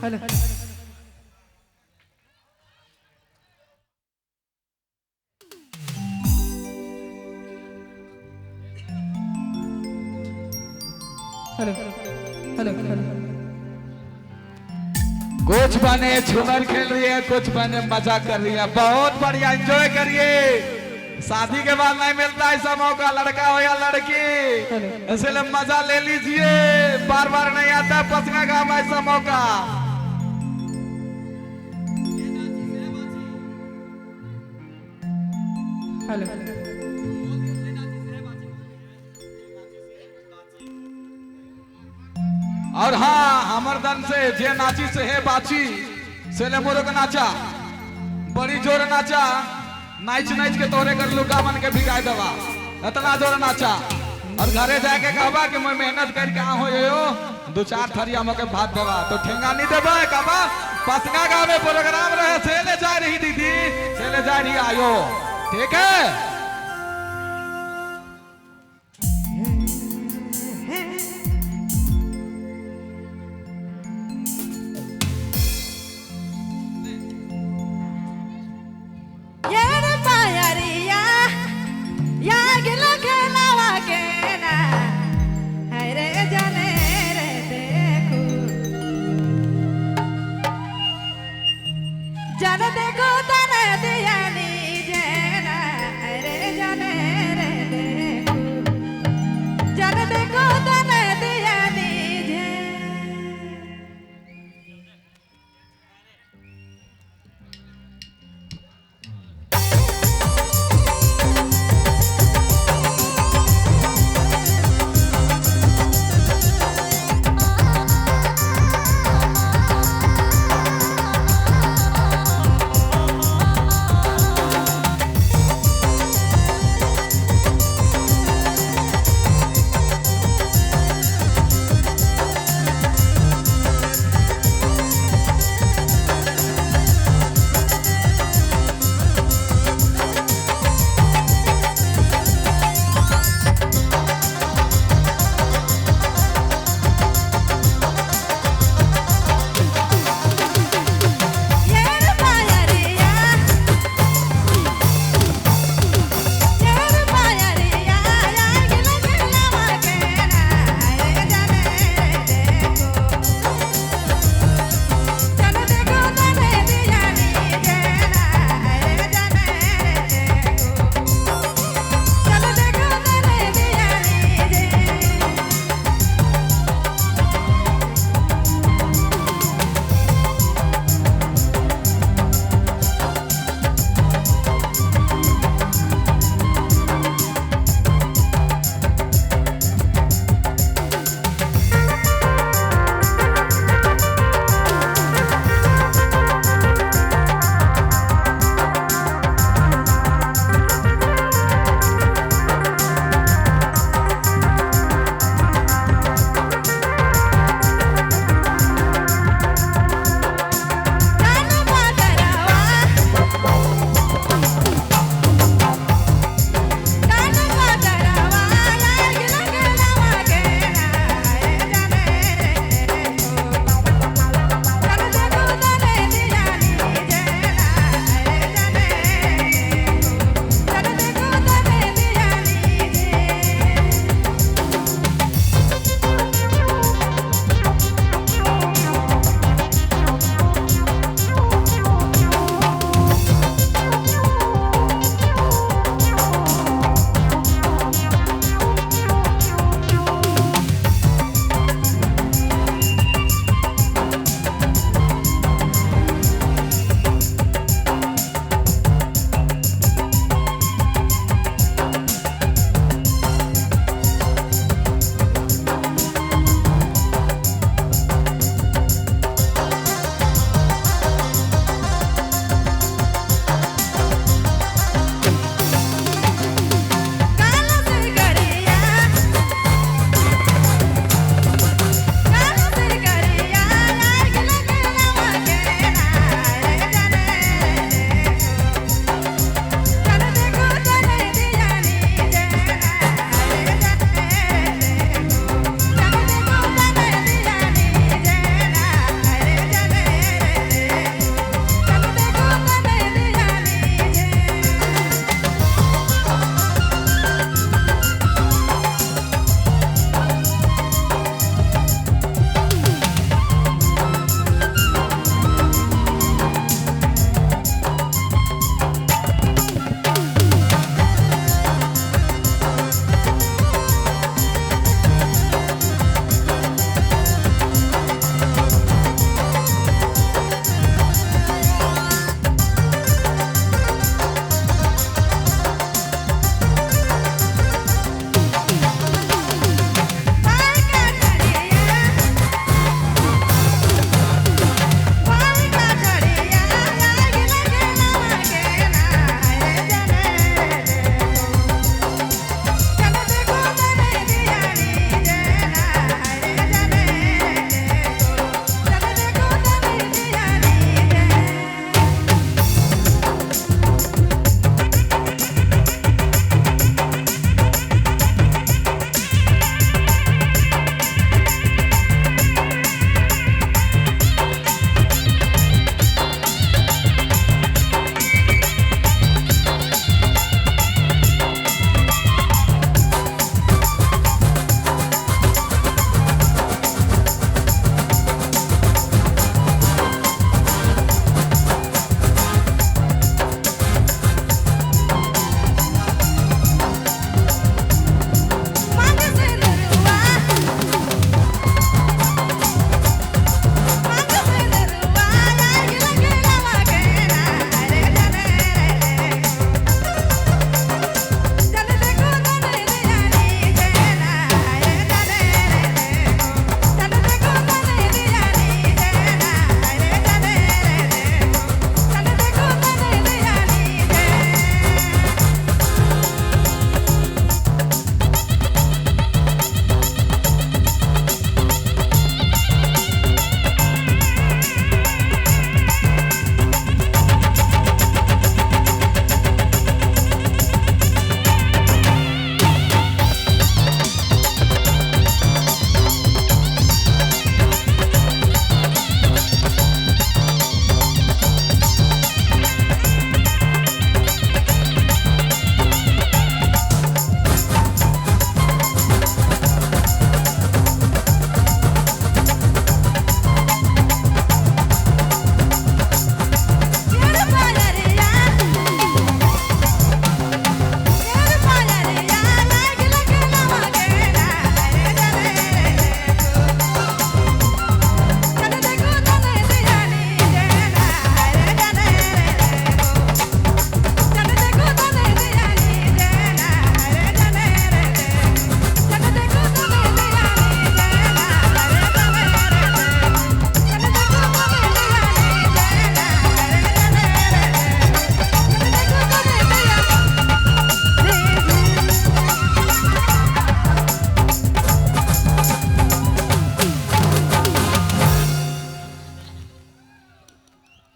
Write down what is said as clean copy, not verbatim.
Hello hello hello. कुछ बने झूमर खेल रही है, कुछ बने मजा कर रही है। बहुत बढ़िया, एंजॉय करिए। शादी के बाद नहीं मिलता ऐसा मौका, लड़का हो या लड़की, इसलिए मजा ले लीजिए। बार बार नहीं आता पसंगा गाँव में ऐसा मौका। हेलो और हाँ, हमर दन से जे नाची से है बाची से ले मोरो के नाचा, बड़ी जोर नाचा। नाच नाच के तोरे कर लुका मन के भिगाई दवा, इतना जोर नाचा। और घरे जाके कहबा कि मैं मेहनत करके आ हो यो, 2-4 थरिया मके भात देवा तो ठेंगा नहीं देबा। कहबा पसंगा गाँव में प्रोग्राम रहे, से ले जा रही दीदी, से ले जा रही आयो, ठीक है।